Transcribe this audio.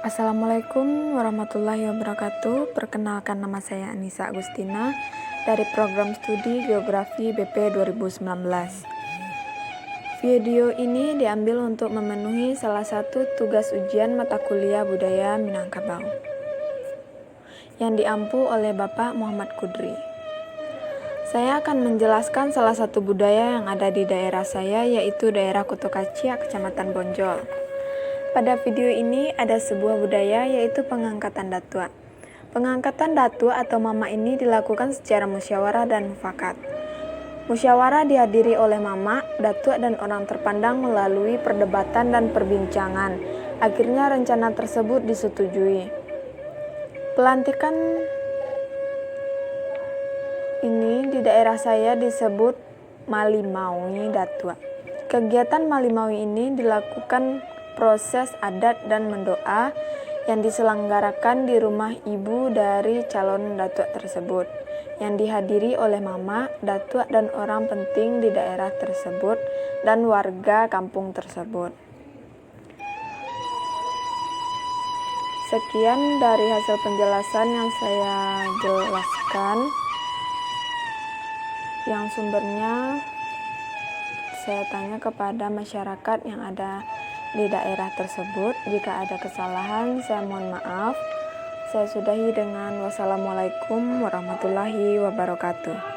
Assalamualaikum warahmatullahi wabarakatuh. Perkenalkan, nama saya Anissa Agustina dari program studi Geografi BP 2019. Video ini diambil untuk memenuhi salah satu tugas ujian mata kuliah Budaya Minangkabau yang diampu oleh Bapak Muhammad Kudri. Saya akan menjelaskan salah satu budaya yang ada di daerah saya, yaitu daerah Kutokacia, Kecamatan Bonjol. Pada video ini ada sebuah budaya, yaitu pengangkatan datua. Pengangkatan datua atau mama ini dilakukan secara musyawarah dan mufakat. Musyawarah dihadiri oleh mama, datua, dan orang terpandang melalui perdebatan dan perbincangan. Akhirnya rencana tersebut disetujui. Pelantikan ini di daerah saya disebut Malimawi Datua. Kegiatan Malimawi ini dilakukan proses adat dan mendoa yang diselenggarakan di rumah ibu dari calon datuk tersebut, yang dihadiri oleh mama, datuk, dan orang penting di daerah tersebut dan warga kampung tersebut. Sekian dari hasil penjelasan yang saya jelaskan, yang sumbernya saya tanya kepada masyarakat yang ada di daerah tersebut. Jika ada kesalahan, saya mohon maaf. Saya sudahi dengan wassalamualaikum warahmatullahi wabarakatuh.